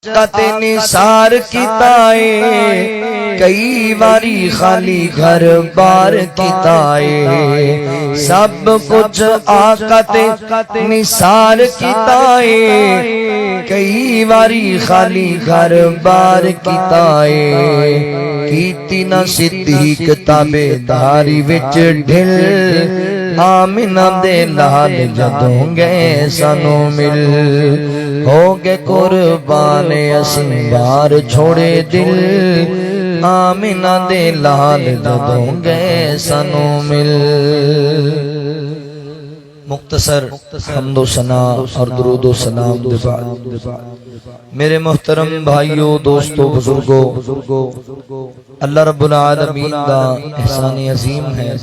کتے نثار کیتا ہے، کئی واری خالی گھر بار کیتا ہے، سب کچھ آقا تے نثار کیتا ہے، کئی واری خالی گھر بار کیتا ہے، کیتی نہ صدیق تابے داری وچ ڈھل، آمنہ دے لال جدوں گئے سانو مل، ہو گے قربان اسیں بار چھوڑے دل، آمنہ دے لال جدوں گئے سانو مل۔ مختصر حمد و ثنا اور درود و سلام دے بعد میرے محترم بھائیو، دوستو، بزرگو، اللہ رب العالمین دا احسان عظیم ہے،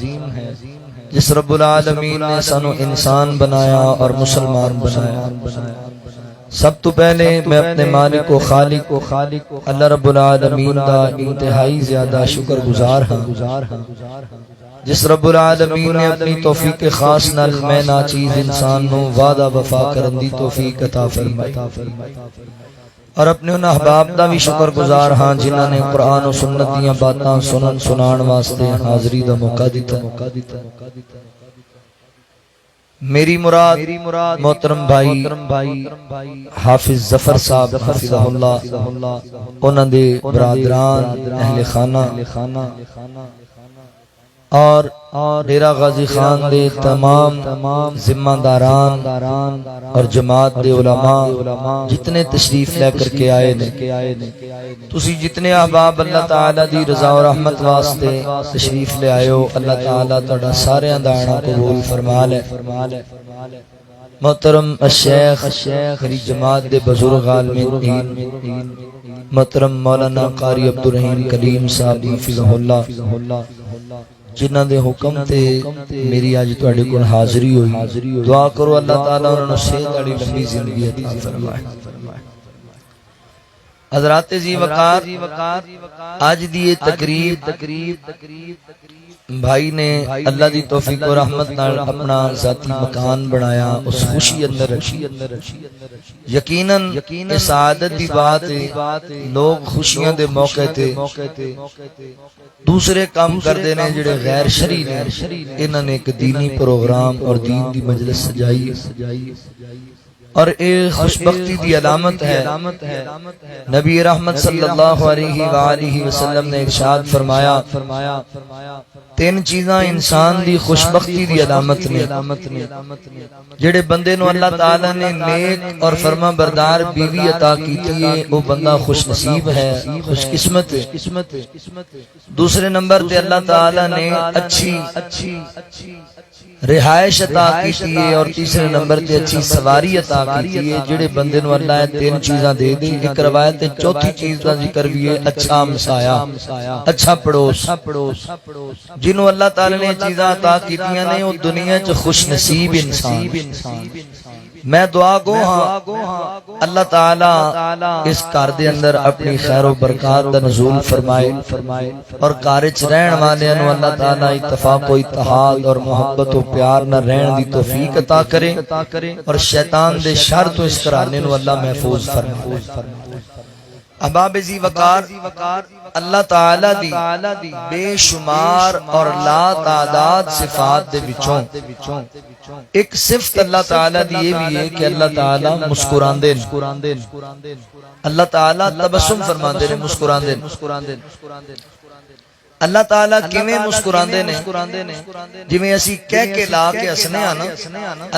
جس رب العالمین نے سانو انسان بنایا اور مسلمان بنایا۔ سب تو پہلے میں اپنے مالک و خالق اللہ رب العالمین دا انتہائی زیادہ شکر گزار ہاں، جس رب العالمین نے اپنی توفیق خاص نال میں ناچیز انسان نو وعدہ وفا کرن دی توفیق عطا فرمائی، اور اپنے ان احباب دا بھی شکر گزار ہاں جنہاں نے قرآن و سنت دیاں باتاں سنان واسطے حاضری دا موقع دیتا۔ میری مراد محترم بھائی حافظ ظفر صاحب حفظہ اللہ، انہاں دے برادران، اہل خانہ اور ڈیرہ غازی خان دے تمام ذمہ داران اور جماعت دے علماء جتنے تشریف لے کر کے آئے نے، تسی جتنے احباب اللہ تعالیٰ دی رضا و رحمت واسطے تشریف لے آئے ہو، اللہ تعالیٰ تہاڈا سارے دانا قبول فرما لے۔ محترم الشیخ میری جماعت دے بزرگ عالم دین محترم مولانا قاری عبدالرحیم کلیم صاحب حفظہ اللہ، جنہاں دے حکم تے میری آج تواڈے کول حاضری ہوئی، دعا کرو اللہ تعالیٰ انہاں نوں صحت والی لمبی زندگی عطا فرمائے۔ حضرات زی وقار، آج دی تقریب بھائی نے اللہ دی توفیق و رحمت نال اپنا ذاتی مکان بنایا، اس خوشی اندر رکھی۔ یقیناً اس سعادت دی بات ہے، لوگ خوشیاں دے موقع تے دوسرے کام کردے نے جڑے غیر شرعی نے، انہاں نے ایک دینی پروگرام اور دین دی مجلس سجائی، اور ایک خوشبختی دی علامت ہے۔ نبی رحمت صلی اللہ علیہ وآلہ وسلم نے ارشاد فرمایا، تین چیزاں انسان دی خوشبختی دی علامت نے، جڑے بندے نو اللہ تعالیٰ نے نیک اور فرما بردار بیوی عطا کیتی ہے، وہ بندہ خوش نصیب ہے، خوش قسمت ہے۔ دوسرے نمبر تے اللہ تعالیٰ نے اچھی رہائش عطا کیتی ہے، اور تیسرے نمبر تے اچھی سواری عطا کیتی ہے۔ جڑے بندے نو اللہ نے تین چیزاں دے دی، ایک روایت تے چوتھی چیز دا ذکر بھی ہے، اچھا ہمسایا، اچھا پڑوس۔ جنہوں اللہ تعالی نے چیزاں عطا کیتیاں نے، وہ دنیا چ خوش نصیب انسان۔ میں دعا گو ہاں اللہ تعالی اس گھر دے اندر اپنی خیر و برکات دا نزول فرمائے، اور گھر وچ رہن والیاں نو اللہ تعالی اتفاق و اتحاد اور محبت و پیار نہ رہن دی توفیق عطا کرے، اور شیطان دے شر تو اس گھرانے نو اللہ محفوظ فرمائے۔ احباب ذی وقار، اللہ تعالی دی بے شمار اور لا تعداد صفات دے وچوں ایک صفت اللہ تعالی دی یہ بھی ہے کہ اللہ تعالی مسکراندے نے، اللہ تعالی تبسم فرماندے نے، مسکراندے نے۔ اللہ تعالیٰ کیویں مسکراندے نے؟ جویں اسی کہہ کے لا کے ہسنے ہاں نا،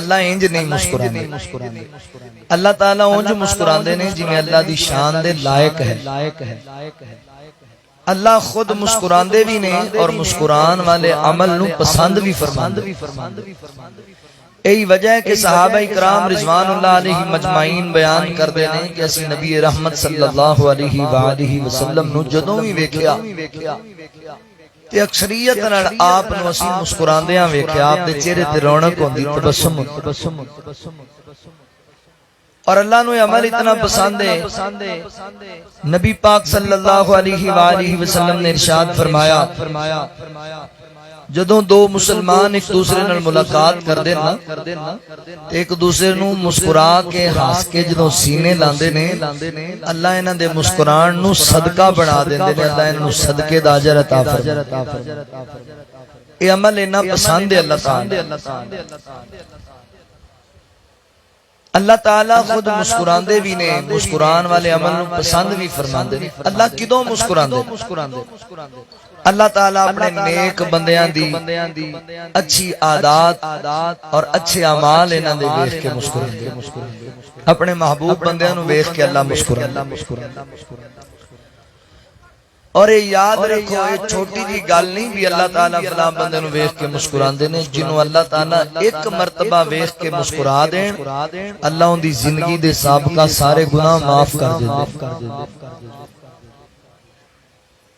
اللہ انج نہیں مسکراندے۔ اللہ تعالیٰ اونج مسکراندے نے جویں اللہ دی شان دے لائق ہے۔ اللہ خود مسکراندے بھی نے اور مسکران والے عمل نو پسند بھی فرماندے۔ یہی وجہ ہے کہ صحابہ اکرام رضوان اللہ علیہ مجمعین بیان کردے نے کہ اسی نبی رحمت صلی اللہ علیہ وآلہ وسلم نو جدوں بھی ویکھیا تے اکثریت نال آپ نو اسی مسکراندیاں ویکھیا، آپ دے چہرے تے رونق ہوندی، تبسم۔ اور اللہ نو عمل اتنا پسند ہے، نبی پاک صلی اللہ علیہ وآلہ وسلم نے ارشاد فرمایا، جدوں دو مسلمان ایک دوسرے نال ملاقات کردے نا تے ایک دوسرے نو مسکرا کے ہس کے جدوں سینے لاندے نے اللہ انہاں دے مسکران نو صدقہ بنا دیندے نے اللہ انہاں نو صدقے دا اجر عطا فرمائے اے عمل انہاں پسند ہے اللہ تعالی اللہ تعالیٰ خود مسکراندے بھی نے مسکران والے عمل نو پسند بھی فرماندے نے اللہ کدوں مسکراندے اللہ تعالیٰ اپنے نیک بندیاں دی اچھی عادات اور اچھے اعمال انہاں دے ویکھ کے مسکراندے اپنے محبوب بندیاں نو ویکھ کے اللہ مسکراندے اور یہ یاد رکھو یہ چھوٹی جی گل نہیں بھی اللہ تعالیٰ فلاں بندے نو ویکھ کے مسکراندے نے جنوں اللہ تعالیٰ ایک مرتبہ ویکھ کے مسکرا دین اللہ ان دی زندگی دے سابقہ سارے گناہ معاف کر دے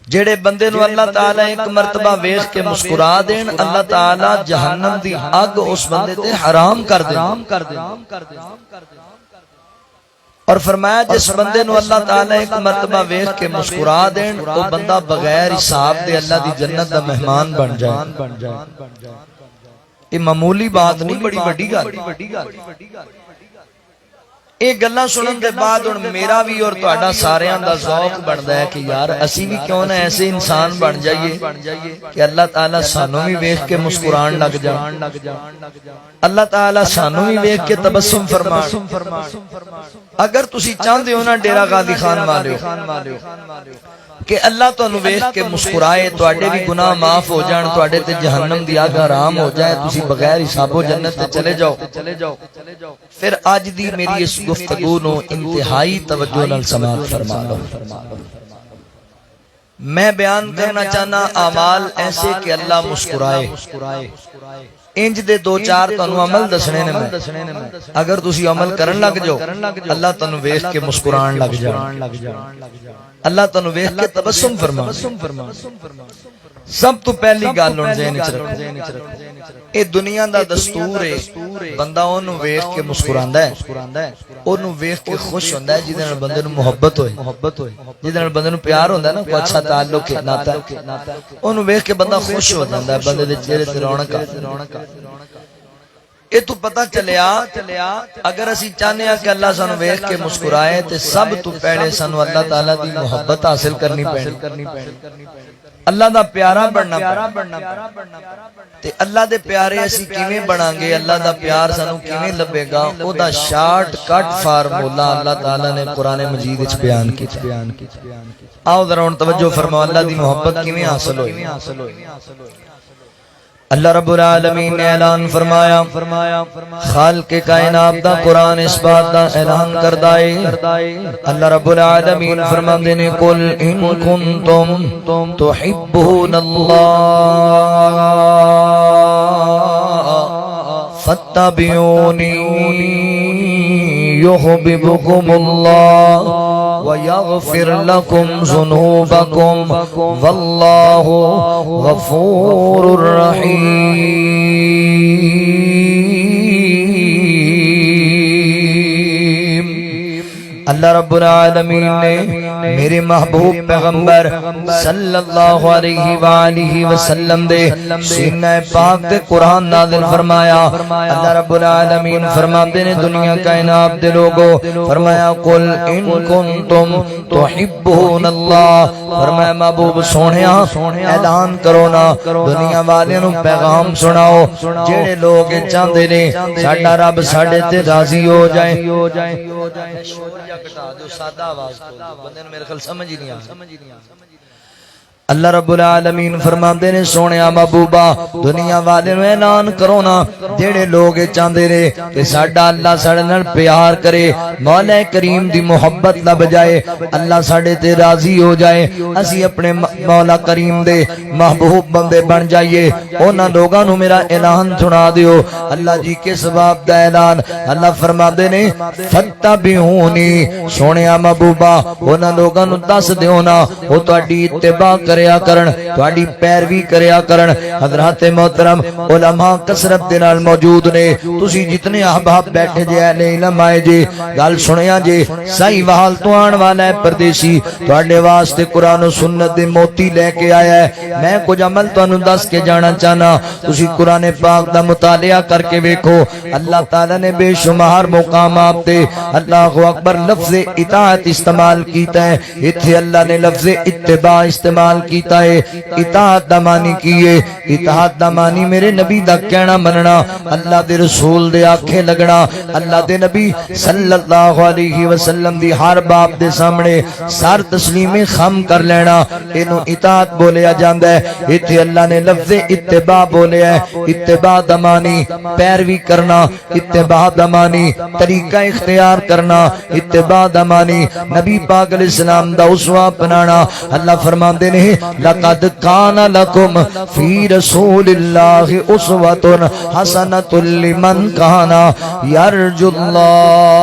جڑے بندے نو اللہ تعالیٰ ایک مرتبہ ویکھ کے مسکرا دین اللہ تعالیٰ جہنم دی اگ اس بندے تے حرام کر دے اور فرمایا جس بندے نو اللہ تعالیٰ ایک مرتبہ ویکھ کے مسکرا دین وہ بندہ بغیر حساب دے اللہ دی جنت دا مہمان بن جائے یہ معمولی بات نہیں بڑی بڑی گل ایک گلاں سنن دے بعد ہن میرا بھی اور تہاڈا ساریاں دا ذوق بندا ہے کہ یار اسی بھی کیوں نہ ایسے انسان بن جائیے کہ اللہ تعالیٰ سانوں بھی ویکھ کے مسکران لگ جائے اللہ تعالیٰ سانوں بھی ویکھ کے تبسم فرمائے اگر تسی چاہندے ہو نا ڈیرہ غازی خان والے کہ اللہ تانوں ویکھ کے مسکرائے تواڈے بھی گناہ معاف ہو جان تواڈے تے جہنم دی اگ حرام ہو جائے تسی بغیر حساب و جنت تے چلے جاؤ پھر آج دی میری اس گفتگو نو انتہائی توجہ نال سماعت فرما لو میں بیان کرنا چاہنا اعمال ایسے کہ اللہ مسکرائے انج دے دو چار تانوں عمل دسنے نے میں اگر تسی عمل کرن لگ جاؤ اللہ تانوں ویکھ کے مسکران لگ جائے اللہ تانوں ویکھ کے تبسم فرما سب تو پہلی گل ہن ذہن وچ رکھو اے دنیا دا دستور ہے بندہ اونوں ویکھ کے مسکراندا ہے اونوں ویکھ کے خوش ہوندا ہے جدے نال بندے نوں محبت ہوئے جدے نال بندے نوں پیار ہوندا ہے نا کوئی اچھا تعلق ہے ناتا اونوں ویکھ کے بندہ خوش ہو جاندا ہے بندے دے چہرے تے رونق اے تو پتہ چلیا اگر اسی چاہنے ہیں کہ اللہ سانوں ویکھ کے مسکرائے تے سب تو پہلے سانوں اللہ تعالیٰ دی محبت حاصل کرنی پینی اللہ دا پیارا بننا تے اللہ دے پیارے اسی کیویں بناں گے اللہ دا پیار سانوں کیویں لبے گا او دا شارٹ کٹ فارمولا اللہ تعالیٰ نے قرآن مجید وچ بیان کیتا آؤ ذرا ہن توجہ فرماؤ اللہ دی محبت کیویں حاصل ہوئی اللہ رب العالمین نے اعلان فرمایا خالق کائنات دا قرآن اس بات دا اعلان کردا ہے اللہ رب العالمین فرماندے نے قل ان کنتم تحبون اللہ فاتبعونی یحببکم اللہ وَيَغْفِرْ لَكُمْ ذُنُوبَكُمْ وَاللَّهُ غَفُورٌ رَحِيمٌ اللہ رب العالمین نے میرے محبوب پیغمبر صلی اللہ علیہ وآلہ وسلم دے سینہ پاک دے قرآن نازل فرمایا اللہ رب العالمین فرماتے نے دنیا کائنات دے لوگو فرمایا قل ان کنتم تحبون اللہ فرمایا محبوب سونیا اعلان کرو نا دنیا والے نو پیغام سناؤ جڑے لوگ چاہتے نے ساڈا رب ساڈے تے راضی ہو جائے کٹا دو سادہ آواز بندے نے میرے خیال سمجھ ہی نہیں آ اللہ رب العالمین فرماندے نے سونیا محبوبا دنیا والے نو اعلان کرو نا جڑے لوگ چاہندے نے کہ ساڈا اللہ ساڈے نال پیار کرے مولا کریم دی محبت لب جائے اللہ ساڈے تے راضی ہو جائے اسی اپنے مولا کریم دے محبوب بندے بن جائیے انہاں لوگاں نو میرا اعلان سنا دیو اللہ جی کے ثواب دا اعلان اللہ فرماندے نے فتبعونی سونیا محبوبا انہاں لوگاں نو دس دیو نا او تہاڈی اتباع کریا کرن تہاڈی پیروی کریا کرن حضرات محترم علماء کثرت دے نال موجود نے تسی جتنے احباب بیٹھے جے اہل علم آئے جے گل سنیا جے صحیح وحال تو آن والا ہے پردیسی تہاڈے واسطے قرآن و سنت دے موتی لے کے آیا ہے میں کچھ عمل تانوں دس کے جانا چاہنا تسی قرآن پاک دا مطالعہ کر کے ویکھو اللہ تعالی نے بے شمار مقامات تے اللہ اکبر لفظ اطاعت استعمال کیتا ہے ایتھے اللہ نے لفظ اتباع استعمال کیتا ہے اطاعت دا معنی کیے اطاعت دا معنی میرے نبی دا کہنا مننا اللہ دے رسول دے آکھے لگنا اللہ دے نبی صلی اللہ علیہ وسلم دی ہر باب دے سامنے سر تسلیم خم کر لینا اینو اطاعت بولیا جاندا ہے ایتھے اللہ نے لفظ اتباع بولیا ہے اتباع دا معنی پیروی کرنا اتباع دا معنی طریقہ اختیار کرنا اتباع دا معنی نبی پاک علیہ السلام دا اسوہ اپنانا اللہ فرماندے نے لقد کان لکم فی رسول اللہ اسوۃ حسنۃ لمن کان یرجو اللہ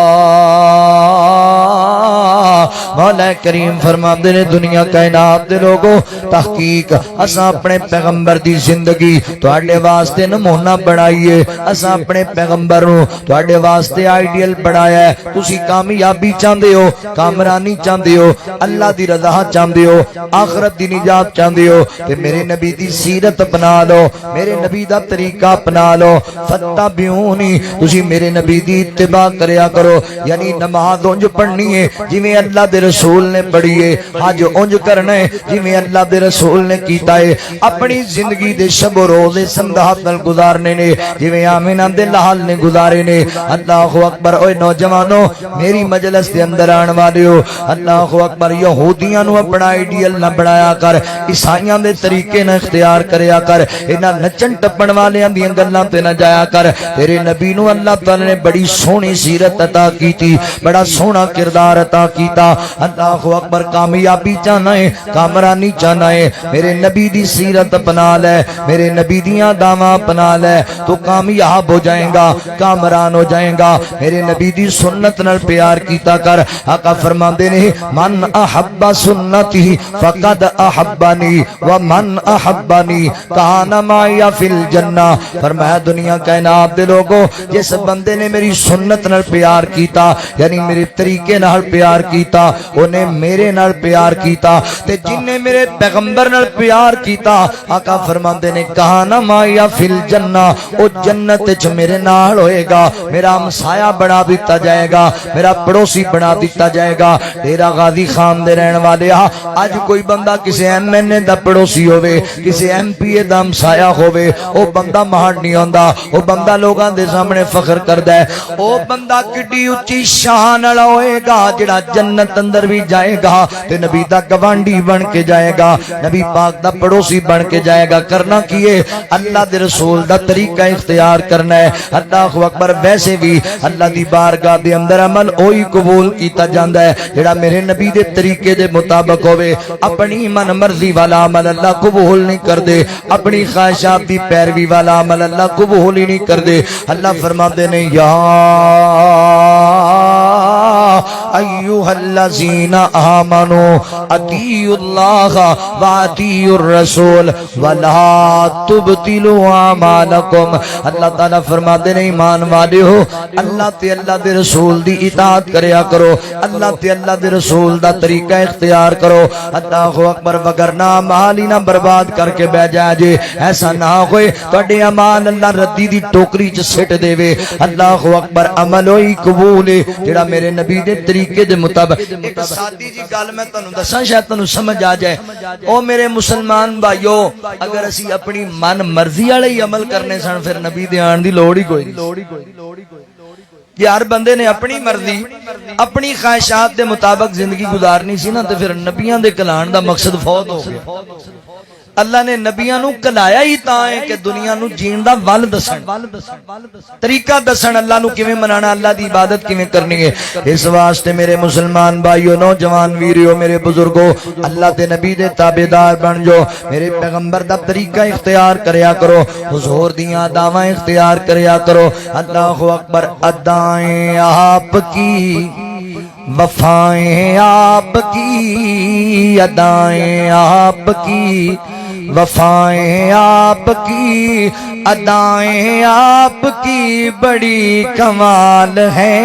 مولا کریم فرماندے نے دنیا کائنات دے لوگوں تحقیق اساں اپنے پیغمبر دی زندگی تواڈے واسطے نمونہ بنائیے اساں اپنے پیغمبر نو تواڈے واسطے آئیڈیل بنایا ہے تسی کامیابی چاہندے ہو کامرانی چاہندے ہو اللہ دی رضا چاہندے ہو آخرت دی نجات چاہندے ہو تے میرے نبی دی سیرت اپنا لو میرے نبی دا طریقہ اپنا لو فتبعونی تسی میرے نبی دی اتباع کریا کرو یعنی نماز اونج پڑھنی ہے جویں اللہ دے رسول نے پڑھی ہے حج اونج کرنا ہے جویں اللہ دے رسول نے کیتا ہے اپنی زندگی دے شب و روز سمدحات نال گزارنے نے جویں آمنہ دے لحال نے گزارے نے اللہ اکبر اوے نوجوانوں میری مجلس دے اندر آن والے ہو اللہ اکبر یہودیاں نو اپنا آئیڈیل نہ بنایا کر عیسائیاں دے طریقے نہ اختیار کریا کر انہاں نچن ٹپن والیاں دیاں گلاں تے نہ جایا کر تیرے نبی نو اللہ تعالی نے بڑی سونی سیرت عطا کیتی بڑا سونا کردار عطا کیتا اللہ اکبر کامیابی چاہنا ہے کامرانی چاہنا ہے میرے نبی دی سیرت اپنا لے میرے نبی دیاں دعواں اپنا لے تو کامیاب ہو جائے گا کامران ہو جائے گا میرے نبی دی سنت نال پیار کیتا کر آقا فرماندے نے من احب سنتی فقد احبنی ومن احبنی کان معی فی الجنہ فرمایا دنیا کائنات دے لوگوں جس بندے نے میری سنت نال پیار کیتا یعنی میرے طریقے نال پیار کیتا اونے میرے نال پیار کیتا تے جن نے میرے پیغمبر نال پیار کیتا آقا فرماندے نے کان معی فی الجنہ او جنت وچ میرے نال ہوئے گا میرا ہمسایہ بنا دیتا جائے گا میرا پڑوسی بنا دیتا جائے گا ڈیرہ غازی خان دے رہن والے آج کوئی بندہ کسی ایم این اے دا پڑوسی ہوئے کسی ایم پی اے دا ہمسایہ ہوئے او بندہ مہار نہیں ہوندا او بندہ لوگاں دے سامنے فخر کردا ہے او بندہ کڈی اونچی شان والا ہوئے گا جڑا جنت اندر بھی جائے گا تے نبی دا گوانڈی بن کے جائے گا نبی پاک دا پڑوسی بن کے جائے گا کرنا کیے اللہ دے رسول دا طریقہ اختیار کرنا ہے اللہ اکبر ویسے بھی اللہ دی بارگاہ دے اندر عمل اوہی قبول کیتا جاندا ہے جڑا میرے نبی دے طریقے دے مطابق ہوئے اپنی من مرضی والا عمل اللہ قبول نہیں کر دے اپنی خواہشات دی پیروی والا عمل اللہ قبول ہی نہیں کر دے اللہ فرماتے ہیں یا ایھا الذین آمنوا اطیعوا اللہ واطیعوا الرسول ولا تبطلوا اعمالکم اللہ تعالیٰ فرماتے ہیں ایمان والے ہو اللہ تے اللہ دے رسول دی اطاعت کریا کرو اللہ تے اللہ دے رسول دا طریقہ اختیار کرو اللہ اکبر وگرنہ اعمال ہی نہ برباد کر کے بہ جائے جے ایسا نہ ہوئے تواڈے اعمال اللہ ردی دی ٹوکری چ سٹ دے اللہ اکبر عمل ہوئی قبول ہے جڑا میرے نبی دے طریقے دے مطابق ایک سادی جی گل میں تانوں دساں شاید تانوں سمجھ آ جائے او میرے مسلمان بھائیو اگر اسی اپنی من مرضی والے ہی عمل کرنے سن پھر نبی دے آن دی لوڑ ہی کوئی نہیں یہ ہر بندے نے اپنی مرضی اپنی خواہشات دے مطابق زندگی گزارنی سی نا تے پھر نبیاں دے کلان دا مقصد فوت ہو گیا اللہ نے نبیاں نو کلایا ہی تاں ہے کہ دنیا نو جین دا ول دسن طریقہ دسن اللہ نو کیویں منانا اللہ دی عبادت کیویں کرنی ہے اس واسطے میرے مسلمان بھائیو نوجوان ویریو میرے بزرگو اللہ تے نبی دے تابعدار بن جو میرے پیغمبر دا طریقہ اختیار کریا کرو حضور دیاں دعویٰ اختیار کریا کرو اللہ اکبر ادائیں آپ کی وفائیں آپ کی ادائیں آپ کی، وفائیں آپ کی ادائیں آپ کی بڑی کمال ہے،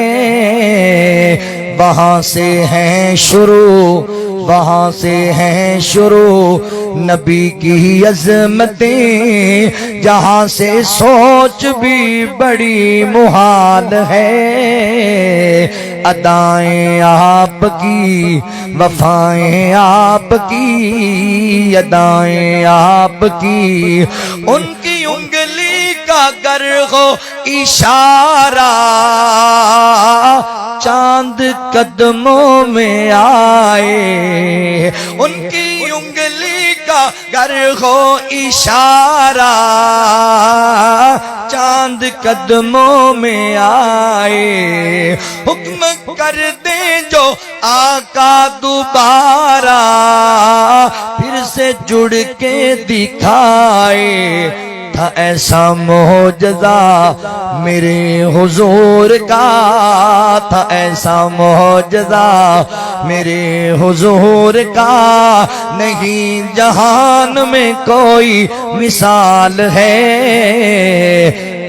وہاں سے ہیں شروع وہاں سے ہیں شروع نبی کی عظمتیں، جہاں سے سوچ بھی بڑی محال ہے، ادائیں آپ کی وفائیں آپ کی ادائیں آپ کی، ان کی انگلی کا گر ہو اشارہ چاند قدموں میں آئے، ان کی انگلی کا گر ہو اشارہ چاند قدموں میں آئے، حکم کر دیں جو آقا دوبارہ پھر سے جڑ کے دکھائے، تھا ایسا معجزہ میرے حضور کا، تھا ایسا معجزہ میرے حضور کا، نہیں جہان میں کوئی مثال ہے،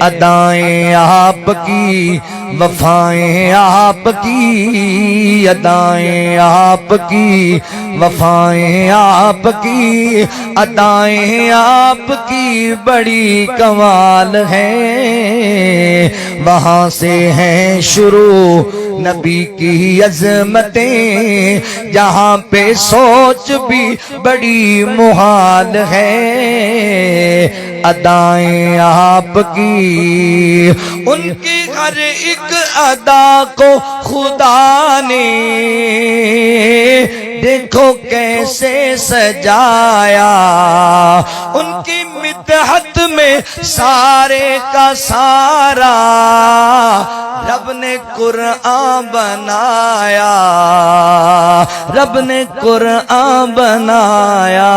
ادائیں آپ کی وفائیں آپ کی ادائیں آپ کی، وفائیں آپ کی ادائیں آپ کی بڑی کمال ہے، وہاں سے ہیں شروع نبی کی عظمتیں، جہاں پہ سوچ بھی بڑی محال ہے، ادائیں آپ کی، ان کی ہر ایک ادا کو خدا نے دیکھو کیسے سجایا، ان کی مدحت میں سارے کا سارا رب نے قرآن بنایا، رب نے قرآن بنایا،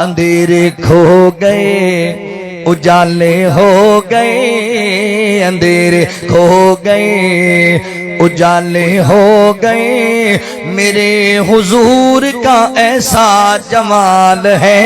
اندھیرے کھو گئے اجالے ہو گئے، اندھیرے کھو گئے اجالے ہو گئے، میرے حضور کا ایسا جمال ہے،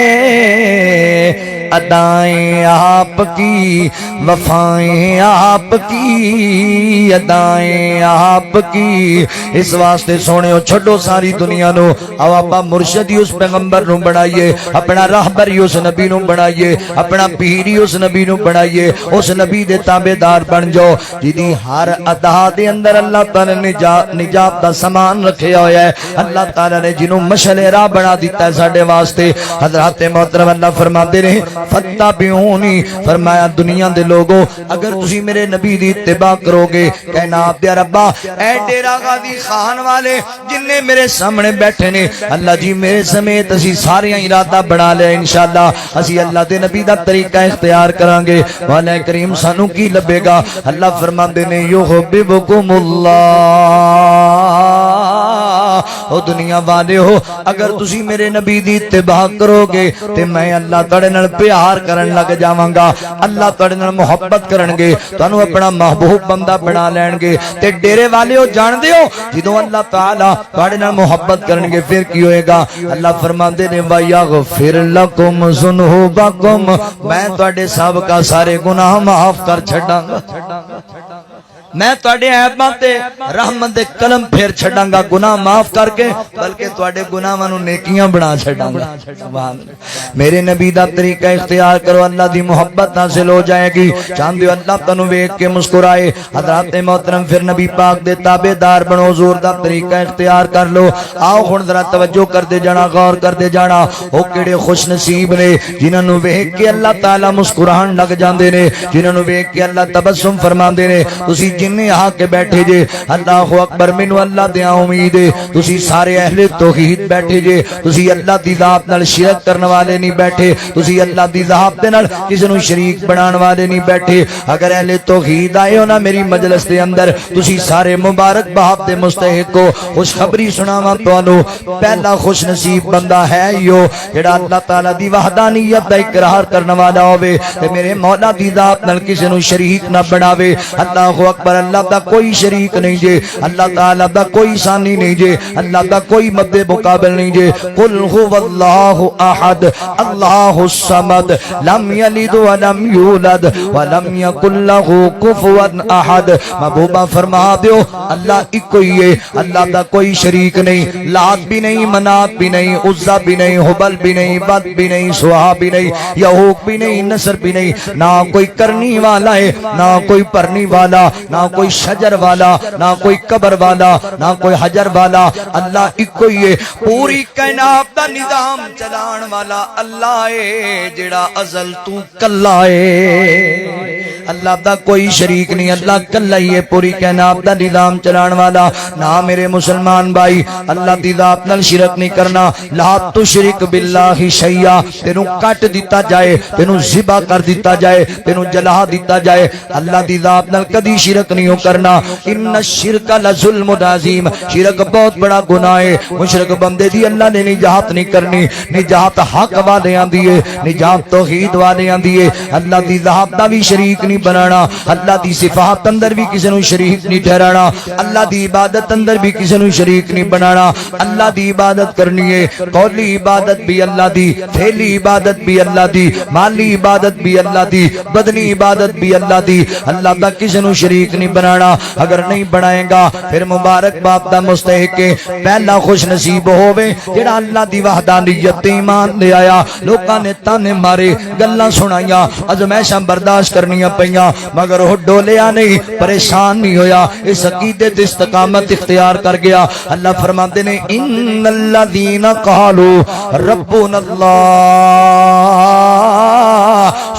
ادائیں آپ کی وفائیں آپ کی ادائیں آپ کی، اس واسطے سونے چھوڑو ساری دنیا نو، او آپا مرشد ہی اس پیغمبر نو بنائیے، اپنا راہبر ہی اس نبی نو بنائیے، اپنا پیر ہی اس نبی نو بنائیے، اس نبی دے تابعدار بن جاؤ جدی ہر ادا دے اندر اللہ تعالی نے نجات دا سامان رکھے ہویا ہے، اللہ تعالی نے جنوں مشعل راہ بنا دیتا ہے ساڈے واسطے۔ حضرات محترم اللہ فرماتے رہے فتبعونی، فرمایا دنیا دے لوگوں اگر تسی میرے نبی دی اتباع کرو گے، کہنا آپ دے ربا اے ڈیرہ غازی خان والے جننے میرے سامنے بیٹھے نے، اللہ جی میرے سمیت اسی سارے ارادہ بنا لے انشاءاللہ اسی اللہ دے نبی دا طریقہ اختیار کران گے، مولا کریم سانو کی لبے گا؟ اللہ فرماندے نے یحببکم اللہ، او دنیا والے ہو اگر تسی میرے نبی دی اتباع کرو گے تے میں اللہ تڑے نال پیار کرن لگ جاواں گا، اللہ تڑے نال محبت کرن گے، تانوں اپنا محبوب بندہ بنا لین گے، تے ڈیرے والے ہو جان دیو جدوں اللہ تعالی تڑے نال محبت کرن گے پھر کی ہوئے گا؟ اللہ فرماندے نے وَيَغْفِرْ لَكُمْ ذُنُوبَكُمْ، میں تواڈے سب کا سارے گناہ معاف کر چھڈاں گا، میں تواڈے عیباں تے رحمت دے قلم پھیر چھڈاں گا گناہ معاف کر کے، بلکہ تواڈے گناہاں نوں نیکیاں بنا چھڈاں گا۔ سبحان اللہ، میرے نبی دا طریقہ اختیار کرو اللہ دی محبت حاصل ہو جائے گی، چاہندے اللہ تانوں ویکھ کے مسکرائے۔ حضرات محترم پھر نبی پاک دے تابعدار بنو، حضور دا طریقہ اختیار کر لو۔ آؤ ہن ذرا توجہ کر دے جانا، غور کر دے جانا، او کیڑے خوش نصیب نے جنہاں نوں ویکھ کے اللہ تعالی مسکران لگ جاندے نے، جنہاں نوں ویکھ کے اللہ تبسم فرماندے نے۔ تسی جنہیں آ کے بیٹھے جے اللہ اکبر مینوں اللہ دیا امید ہے، تسی سارے اہل توحید بیٹھے جے، تسی اللہ دی ذات نال شرک کرن والے نہیں بیٹھے، تسی اللہ دی ذات دے نال کسے نوں شریک بنان والے نہیں بیٹھے۔ اگر اہل توحید آئے ہو نا میری مجلس دے اندر، تسی سارے مبارک بات دے مستحق ہو۔ خوشخبری سناواں تانوں، پہلا خوش نصیب بندہ ہے یو جڑا اللہ تعالی دی وحدانیت دا اقرار کرن والا ہوے تے میرے مولا دی ذات نال کسے نوں شریک نہ بناوے۔ اللہ اکبر۔ اکبر اللہ دا کوئی شریک نہیں جے اللہ تعالی دا کوئی ثانی نہیں جے اللہ دا کوئی مد مقابل نہیں جے قل هو اللہ احد اللہ الصمد لم یلد ولم یولد ولم یکن له کفوا احد محبوبہ فرما دیو اللہ ایک ہی ہے اللہ دا کوئی شریک نہیں لات بھی نہیں منات بھی نہیں عزا بھی نہیں حبل بھی نہیں بد بھی نہیں سوا بھی نہیں یہوک بھی نہیں نصر بھی نہیں نہ کوئی کرنی والا ہے نہ کوئی پرنی والا نہ کوئی شجر والا نہ کوئی قبر والا نہ کوئی حجر والا اللہ ایک ہی ہے پوری کائنات دا نظام چلان والا اللہ ہے جڑا ازل تو کلا ہے اللہ دا کوئی شریک نہیں اللہ کلا ہی ہے پوری کائنات دا نظام چلان والا نہ میرے مسلمان بھائی اللہ دی ذات نال شرک نہیں کرنا لا تشرک باللہ شیئا تینوں کٹ دیتا جائے تینوں ذبح کر دیتا جائے تینوں جلا دیتا جائے اللہ دی ذات نال کدی شرک نہیں کرنا ان الشرک لظلم عظیم شرک بہت بڑا گناہ ہے مشرک بندے دی اللہ نے نجات نہیں کرنی نجات حق والے آندی ہے نجات توحید والے آندی ہے اللہ دی ذات دا بھی شریک نہیں بنانا اللہ دی صفات اندر بھی کسی نو شریک نہیں ٹھہرانا اللہ دی عبادت اندر بھی کسی نو شریک نہیں بنانا اللہ دی عبادت کرنی ہے قولی عبادت بھی اللہ دی فعلی عبادت بھی اللہ دی مالی عبادت بھی اللہ دی بدنی عبادت بھی اللہ دی اللہ دا کسی نو شریک نہیں بنانا اگر نہیں بنائے گا پھر مبارک باپ دا مستحق ہے پہلا خوش نصیب ہووے جڑا اللہ دی وحدانیت ایمان لے آیا لوکاں نے تانے مارے گلاں سنائیاں ازمائشاں برداشت کرنیاں پیاں مگر وہ ڈولیا نہیں پریشان نہیں ہویا اس عقیدے تے استقامت اختیار کر گیا اللہ فرماتے نے ان الذین قالوا ربنا اللہ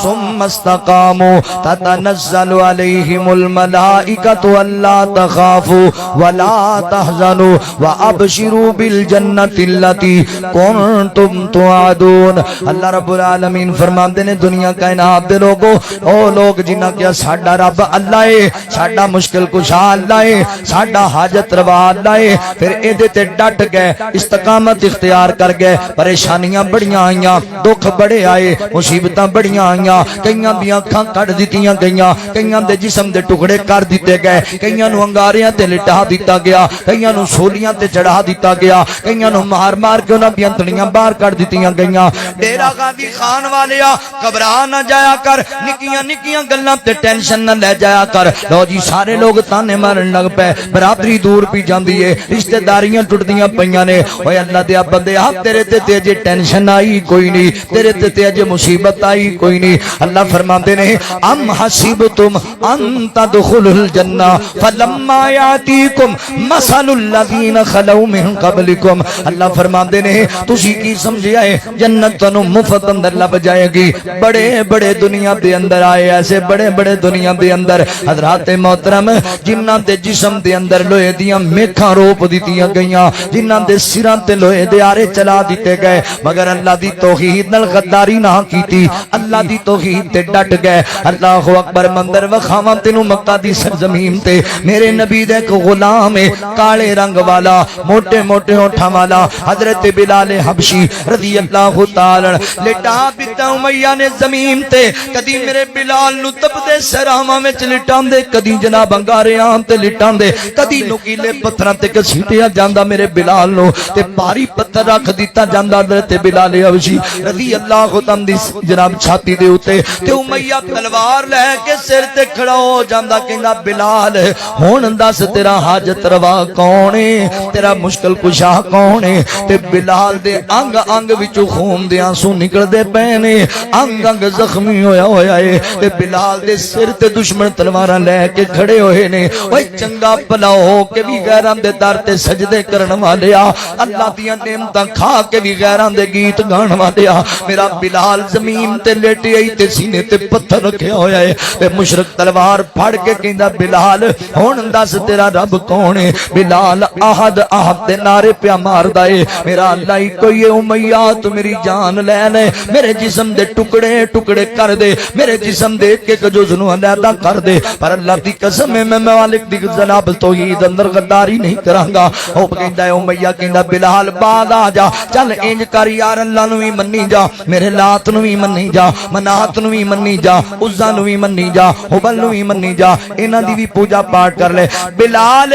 ثم استقاموا تتنزل علیہم الملائکۃ الا تخافوا ولا تحزنوا وابشروا بالجنۃ التي کنتم توعدون اللہ رب العالمین فرماتے نے دنیا کائنات دے لوگوں او لوگ جنہاں کیا ساڈا رب اللہ ہے ساڈا مشکل کشا اللہ ہے ساڈا حاجت روا اللہ ہے پھر ایدے تے ڈٹ گئے استقامت اختیار کر گئے پریشانیاں بڑیاں آئیاں دکھ بڑے آئے مصیبتاں بڑیاں آئیاں کئیاں دیاں اکھاں کٹ دتیاں گئیاں کئیاں دے جسم دے ٹکڑے کر دیتے گئے کئیاں نو انگاریاں تے لٹا دیتا گیا کئیاں نو سولیاں تے چڑھا دیتا گیا کئیاں نو مار مار کے انہاں دیاں تڑیاں باہر کر دتیاں گئیاں ڈیرا غازی خان والیا گھبرا نہ جایا کر نکیاں نکیاں گلاں تے ٹینشن نہ لے جایا کر لو جی سارے لوگ تانے مارن لگ پے برادری دور پی جاندی ہے رشتہ داریاں ٹوٹدیاں پیاں نے اوے اللہ دے بندے آپ تیرے تے اجے ٹینشن آئی کوئی نہیں تیرے تے اجے مصیبت آئی کوئی نہیں اللہ فرماندے نے ام حسبتم ان تدخلوا الجنہ فلما یاتیکم مثل الذین خلو من قبلکم اللہ فرماندے نے تسی کی سمجھیا ہے جنت تانوں مفت اندر لب جائے گی بڑے بڑے دنیا دے اندر آئے ایسے بڑے بڑے دنیا دے اندر حضرات محترم جنہاں دے جسم دے اندر لوہے دیاں میکھاں روپ دتیاں گئیاں جنہاں دے سراں تے لوہے دے آرے چلا دیتے گئے مگر اللہ دی توحید نال غداری نہ کیتی اللہ دی توحید تے ڈٹ گئے اللہ اکبر مندر وکھاواں تینوں مکہ دی سرزمین تے میرے نبی دے ایک غلام ہے کالے رنگ والا موٹے موٹے ہونٹاں والا حضرت بلال حبشی رضی اللہ تعالی لٹا دیتا امیہ نے زمین تے کدی میرے بلال نو تپدے سراواں وچ لٹاں دے کدی جناب انگاریاں تے لٹاں دے کدی نکیلے پتھراں تے گھسیٹیا جاندا میرے بلال نو تے بھاری پتھر رکھ دیتا جاندا حضرت بلال حبشی رضی اللہ تعالی دی جناب چھاتی دے اوتے تے امیہ تلوار لے کے سر تے کھڑا ہو جاندا کہندا بلال ہن دس تیرا حاجت روا کون ہے تیرا مشکل کشا کون ہے تے بلال دے انگ انگ وچوں خون دے آنسو نکل دے پے نے انگ انگ زخمی ہویا ہویا ہے تے بلال دے سر تے دشمن تلواراں لے کے کھڑے ہوئے نے اوے چنگا بھلا ہو کے بھی غیراں دے در تے سجدے کرن والیا اللہ دیاں نعمتاں کھا کے بھی غیراں دے گیت گان والیا میرا بلال زمین تے لیٹی آئی تے سینے تے پتھر رکھیا ہویا ہے تے مشرک تلوار پھڑ کے کہندا بلال ہن دس تیرا رب کون ہے بلال احد احد تے نعرے پیا ماردا ہے میرا اللہ ہی کوئی امیہ تو میری جان لے لے میرے جسم جسم دے ٹکڑے ٹکڑے کر دے، میرے جسم دے ایک ایک جز نو علیحدہ کر دے، پر اللہ دی قسم ہے میں مالک دی جناب توحید اندر غداری نہیں کراں گا۔ او کہندا ہے امیہ کہندا بلال بعد آ جا، چل انج کر یار اللہ نو وی منی جا، میرے لات نو وی منی جا، منات نو وی منی جا، عزا نو وی منی جا، حبل نو وی منی جا، انہاں دی وی پوجا پاٹ کر لے۔ بلال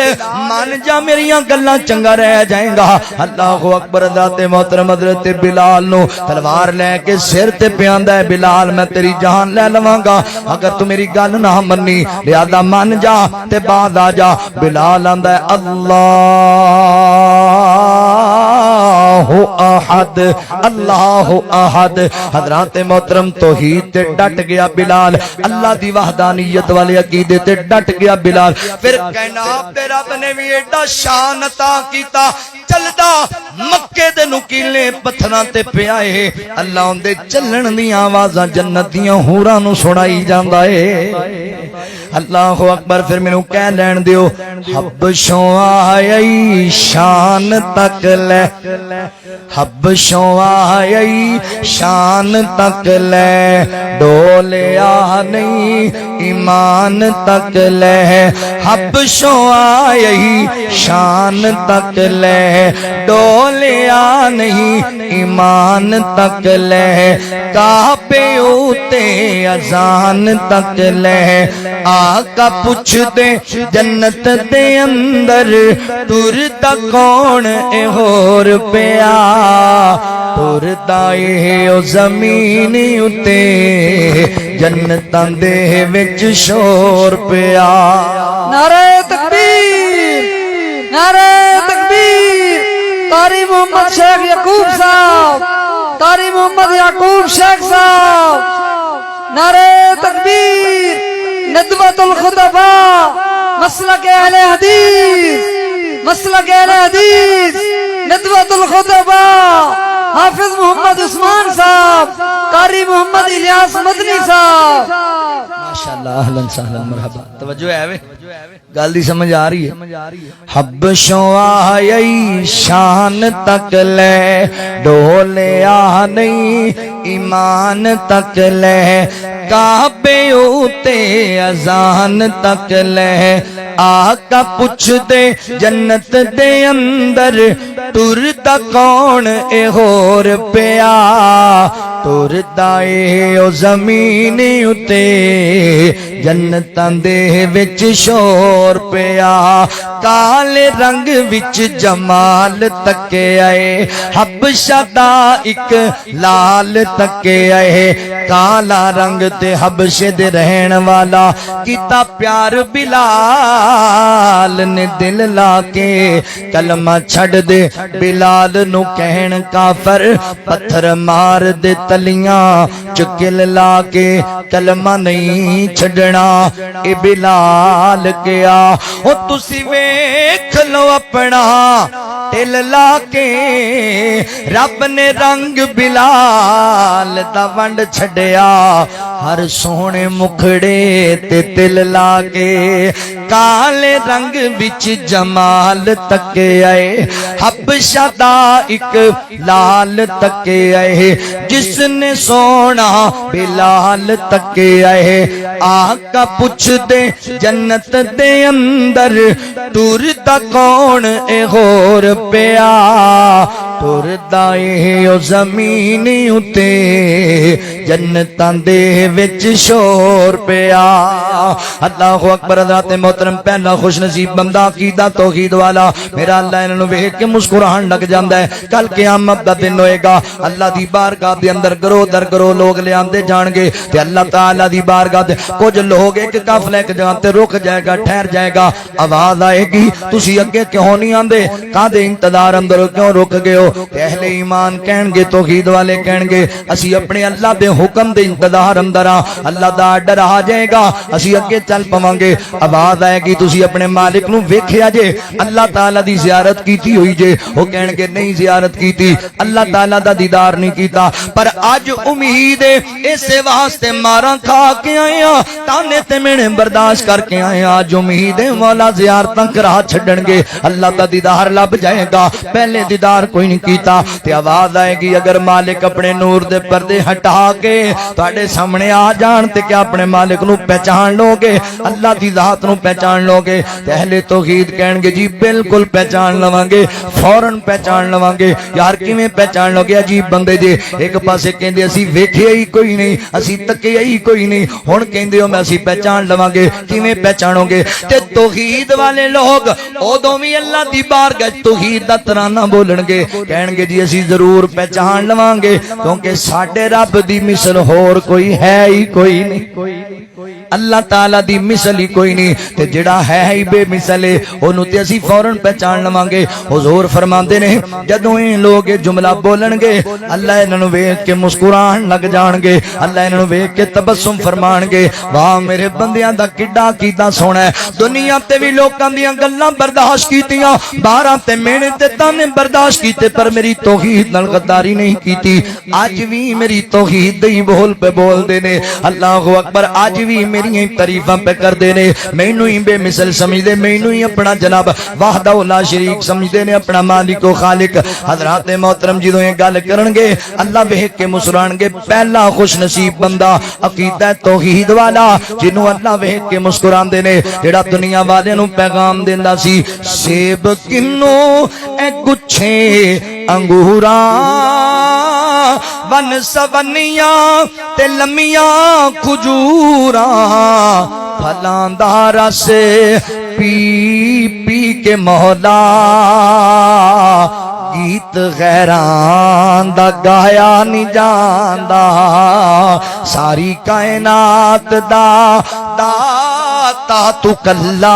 مان جا میریاں گلاں چنگا رہ جائے گا۔ اللہ اکبر، ذات محترم حضرت بلال نو تلوار لے کے سر تے پیاندا ہے، بلال میں تیری جان لے لواں گا اگر تو میری گل نہ منی، لہذا مان جا تے بعد آ جا۔ بلال آندا ہے اللہ احد اللہ احد۔ حضرات محترم توحید تے ڈٹ گیا بلال، اللہ دی وحدانیت والے عقیدے تے ڈٹ گیا بلال۔ پھر کائنات دے رب نے بھی ایڈا شان عطا کیتا، چلدا مکے دے نکیلے پتھراں تے پیائے، اللہ اون دے چلن دی آوازاں جنت دیاں حوراں نو سنائی جاندا اے۔ اللہ اکبر، پھر مینوں کہہ لین دیو، حبشوں آئی شان تک لے، حبشوں آئی شان تک لے، ڈولیا نہیں ایمان تک لے، حبشوں آئی شان تک لے، ڈولیا نہیں ایمان تک لے، کعبے اوتے اذان تک لے، آقا پوچھ دے جنت دے اندر ٹردا کون اے ہور پیا، ٹردا اے او زمین اتے جنتاں دے وچ شور پیا۔ نعرہ تکبیر، نعرہ تکبیر، قاری محمد شیخ یعقوب صاحب، قاری محمد یعقوب شیخ صاحب، نعرہ تکبیر، ندوۃ الخطباء، مسلک اہل حدیث، مسلک اہل حدیث، ندوۃ الخطباء، حافظ محمد عثمان صاحب، قاری محمد الیاس مدنی صاحب۔ ماشاءاللہ، اہلاً سہلاً مرحبا۔ توجہ ہے وے گل دی سمجھ آ رہی ہے؟ حبشوں آئی شان تک لے، ڈولیا نہیں ایمان تک لے، کعبے اوتے اذان تک لے، آقا پوچھ دے جنت دے اندر ٹردا کون اے ہور پیا، ٹردا اے او زمین اتے جنتاں دے وچ شور پیا، کالے رنگ وچ جمال تکے آئے، حبشہ دا ایک لال تکے آئے، کالا رنگ تے حبشے دے رہن والا کیتا پیار بلال نے دل لا کے، کلمہ چھڑ دے بلال نو کہن کافر، پتھر مار دے تلیاں چکل لا کے، کلمہ نہیں چھڑنا اے بلال کیا۔ او تسی ویکھ لو اپنا دل لا کے، رب نے رنگ بلال دا ونڈ چھڑیا، ہر سونے مکھڑے تے دل لا کے، کالے رنگ وچ جمال تکے آئے، حبشہ دا ایک لال تکے آئے، جس نے سونا بلال تکے آئے، آقا پوچھ دے جنت دے اندر ٹردا کون اے ہور پیا، ٹردا اے او زمین اتے جنتاں دے وچ شور پیا۔ اللہ اکبر، ذات محترم پہلا خوش نصیب بندہ عقیدہ توحید والا، میرا اللہ انہاں نوں ویکھ کے مسکران لگ جاندا ہے۔ کل قیامت دا دن ہوئے گا، اللہ دی بارگاہ دے اندر گروہ در گروہ لوگ لے آندے جان گے، تے اللہ تعالی دی بارگاہ دے کچھ لوگ ایک قافلہ ایک جگہ تے رک جائے گا، ٹھہر جائے گا، آواز آئے گی تسی اگے کیوں نہیں آندے، کادے انتظار اندر کیوں رک گئے ہو؟ تے اہل ایمان کہن گے، توحید والے کہن گے اسی اپنے اللہ دے حکم دے انتظار اندر آ، اللہ دا آرڈر آ جائے گا اسی اگے چل پواں گے۔ آواز آئے گی تسی اپنے مالک نو ویکھیا جے، اللہ تعالی دی زیارت کیتی ہوئی جے، وہ کہن گے نہیں زیارت کیتی، اللہ تعالی دا دیدار نہیں کیتا، پر اج امید ہے اسے واسطے ماراں کھا کے آئے ہاں، تانے تے مینے برداشت کر کے آئے ہاں، اج امید ہے مولا زیارتاں کرا چھڈن گے، اللہ دا دیدار لب جائے گا، پہلے دیدار کوئی نہیں نہیں کیتا تے آواز آئے گی اگر مالک اپنے نور دے پردے ہٹا کے تواڈے سامنے آ جان تے کیا اپنے مالک نو پہچان لو گے اللہ دی ذات نو پہچان لو گے تے اہل توحید کہن گے جی بالکل پہچان لواں گے فوراً پہچان لواں گے یار کیویں پہچان لو گے عجیب بندے جے ایک پاسے کہندے اسی ویکھیا ہی کوئی نہیں اسی تکیا ہی کوئی نہیں ہن کہندے ہو میں اسی پہچان لواں گے کیویں پہچانو گے تے توحید والے لوگ اودوں وی اللہ دی بارگاہ توحید دا ترانہ بولن گے کہن گے جی اسی ضرور پہچان لواں گے کیونکہ ساڈے رب دی مثل ہور کوئی ہے ہی کوئی نہیں اللہ تعالی دی مثل ہی کوئی نہیں تے جڑا ہے ہی بے مثل ہے اونوں تے اسی فوراً پہچان لواں گے حضور فرماندے نے جدوں یہ لوگ یہ جملہ بولن گے اللہ انہاں نوں ویکھ کے مسکران لگ جان گے اللہ انہاں نوں ویکھ کے تبسم فرمان گے واہ میرے بندیاں دا کڈا کیتا سونا ہے دنیا تے وی لوکاں دیاں گلاں برداشت کیتیاں باہراں تے مینے تے تانے برداشت کیتے پر میری توحید نال غداری نہیں کیتی اج وی میری توحید دے بول پہ بول دے نے اللہ اکبر اج وی میری تعریفاں پہ کر دے نے مینوں ہی بے مثل سمجھدے مینوں ہی اپنا جناب وحدہ لا شریک سمجھدے نے اپنا مالک و خالق حضرات محترم جدوں یہ گل کرن گے اللہ ویکھ کے مسکران گے پہلا خوش نصیب بندہ عقیدہ توحید والا جنوں اللہ ویکھ کے مسکراندے نے جڑا دنیا والے نوں پیغام دیندا سی سیب کنوں اے گچھے انگوراں ون سونیاں تے لمیاں کھجوراں پھلاں دا رس پی پی کے مولا گیت غیران دا گایا نہیں جاندا ساری کائنات دا داتا تو کلا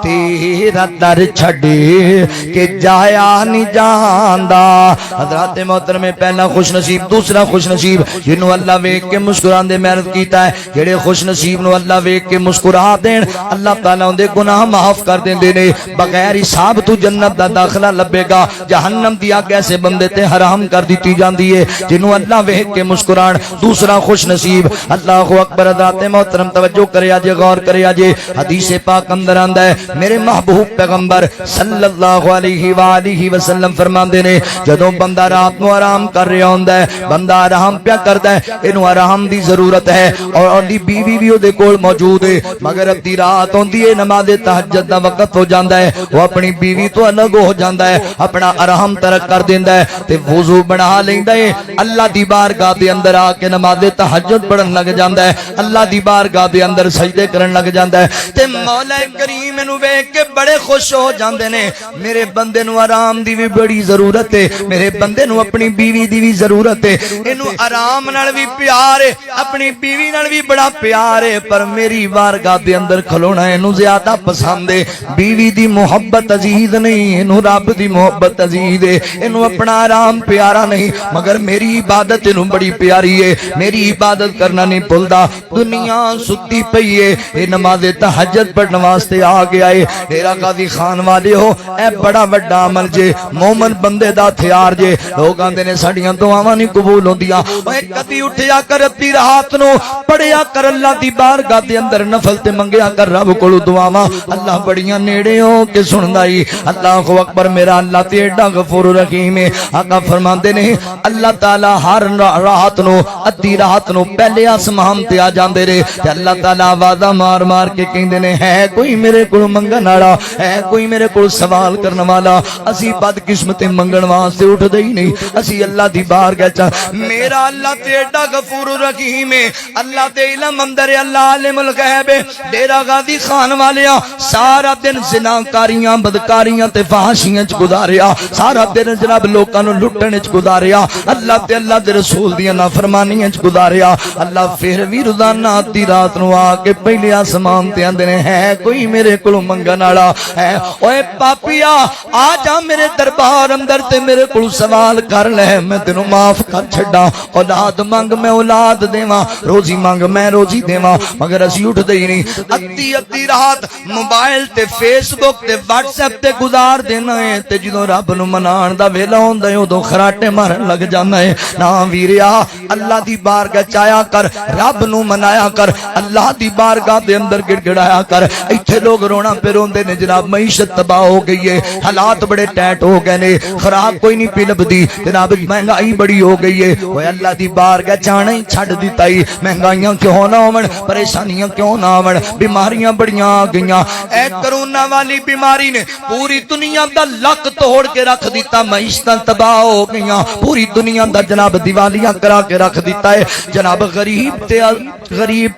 تیرا در چھڑے کہ جایا نہیں جاندا حضرات محترم پہلا خوش نصیب دوسرا خوش نصیب جنوں اللہ ویکھ کے مسکران دے محنت کیتا ہے جڑے خوش نصیب نو اللہ ویکھ کے مسکرا دین اللہ تعالی اون دے گناہ معاف کر دیندے نے بغیر حساب تو جنت دا داخلہ لبے گا جہنم دی آگ ایسے بندے تے حرام کر دیتی جاندی ہے جنوں اللہ ویکھ کے مسکران دوسرا خوش نصیب اللہ اکبر حضرات محترم توجہ کرے اجے غور کرے اجے حدیث پاک اندر آندا ہے میرے محبوب پیغمبر صلی اللہ علیہ وآلہ وسلم فرماندے نے جدوں بندہ رات نو آرام کر رہا ہوندا ہے بندہ آرام پیا کردا ہے اینو آرام دی ضرورت ہے اور اودی بیوی بھی اودے کول موجود ہے مگر ادی رات ہوندی ہے نماز تہجد دا وقت ہو جاندا ہے وہ اپنی بیوی تو الگ ہو جاندا ہے اپنا آرام ترک کر دیندا ہے تے وضو بنا لیندا ہے اللہ دی بارگاہ دے اندر آ کے نماز تہجد پڑھن لگ جاندا ہے اللہ دی بارگاہ دے اندر سجدے کرن لگ جاندا ہے تے مولا کریم نو ویکھ کے بڑے خوش ہو جاندے نے میرے بندے نو آرام دی بھی بڑی ضرورت ہے میرے بندے نو اپنی بیوی دی بھی ضرورت ہے اینو آرام نال بھی پیار ہے اپنی بیوی نال بھی بڑا پیار ہے پر میری بارگاہ دے اندر کھلونا اینو زیادہ پسند ہے بیوی دی محبت عزیز نہیں اینو رب دی محبت عزیز ہے اینو اپنا آرام پیارا نہیں مگر میری عبادت اینو بڑی پیاری ہے میری عبادت کرنا نہیں بھولدا دنیا ستی پئی ہے اے نماز تہجد پڑھن واسطے آ گیا ہے ڈیرا قاضی خان والے ہو اے بڑا وڈا عمل جے مومن بندے دا ہتھیار جے لوگ آندے نے ساڈیاں دعاواں نہیں قبول ہوندیاں اوے کدی اٹھیا کر ادی رات نو پڑھیا کر اللہ دی بارگاہ دے اندر نفل تے منگیا کر رب کولوں دعاواں اللہ بڑیاں نیڑے ہو کے سندا ائی اللہ اکبر میرا اللہ تے ایڈا غفور رحیم ہے آقا فرماندے نے اللہ تعالی ہر رات نو ادی رات نو پہلے آسمان تے آ جاندے رے تے اللہ تعالی آوازاں مار مار کے کہندے نے ہے کوئی میرے کول منگن والا ہے کوئی میرے کول سوال کرن والا اسی بد قسمتے منگن واسطے اٹھ دے ہی نہیں اسی اللہ دی بارگاہ چ میرا اللہ تے ایڈا غفور رحیم ہے اللہ تے علم اندر اللہ عالم الغیب ڈیرا غازی خان والیاں سارا دن زناکاریاں بدکاریاں تے فحاشیاں چ گزاریا سارا دن جناب لوکاں نو لٹن وچ گزاریا اللہ تے اللہ دے رسول دیاں نافرمانیاں چ گزاریا اللہ پھر وی روزانہ آدھی رات نو آ کے پہلے آسمان تے آندے نے ہے کوئی میرے کولوں منگن والا ہے اوے پاپیا آ جا میرے دربار اندر تے میرے کول سوال کر لے میں تینوں معاف کر چھڈاں اولاد منگ میں اولاد دیواں روزی منگ میں روزی دیواں مگر اسی اٹھ دے ہی نہیں ادی رات موبائل تے فیس بک تے واٹس ایپ تے گزار دینا ہے تے جدوں رب نو منان دا ویلا ہوندا ہے اودوں خراٹے مارن لگ جانا ہے نا ویریا اللہ دی بارگاہ چایا کر رب نو منایا کر اللہ دی بارگاہ دے اندر گڑ گڑایا کر ایتھے لوگ رونا پہ روندے نے جناب معیشت تباہ ہو گئی ہے حالات بڑے ٹائٹ ہو گئے نے خوراک کوئی نہیں پی لبدی جناب مہنگائی بڑی ہو گئی ہے اوے اللہ دی بارگاہ جانا ہی چھڈ دتا ہی مہنگائیاں کیوں نہ ہون پریشانیاں کیوں نہ ہون بیماریاں بڑیاں آ گئیاں اے کرونا والی بیماری نے پوری دنیا دا لک توڑ کے رکھ دیتا معیشتاں تباہ ہو گئیاں پوری دنیا دا جناب دیوالیاں کرا کے رکھ دیتا ہے جناب غریب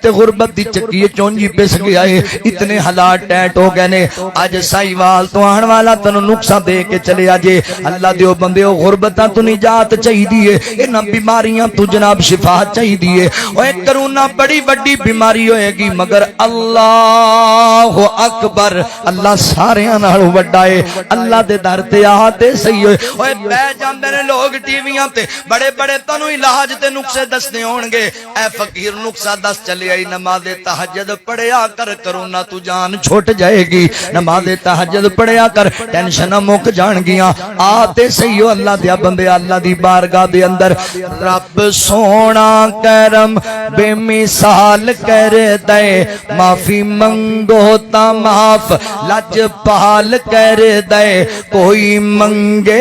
تے غربت دی چکی چونجی پس گیا ہے اتنے حالات ٹائٹ ہو گئے نے اج سائیوال تو آن والا تینوں نقصان دے کے چلے اجے اللہ دیو بندیو غربتاں تو نجات چاہیے انہاں بیماریاں تو جناب شفا چاہیے اوے کرونا بڑی بڑی بیماری ہوئے گی مگر اللہ اکبر اللہ سارے نال وڈا ہے اللہ دے در تے آ تے صحیح ہوئے اوے بہ جاندے نے لوگ ٹی ویاں تے بڑے بڑے تانوں علاج تے نسخے دسنے ہون گے اے فقیر نسخہ دس چلے آئی نماز تہجد پڑھیا کر کرونا تو جان چھوٹ جائے گی نماز تہجد پڑھیا کر ٹینشن مک جان گیاں آتے صحیح اللہ دیا بندے اللہ دی بارگاہ دے اندر رب سونا کرم بے مثال کر دے معافی منگو تا معاف لج پال کر دے کوئی منگے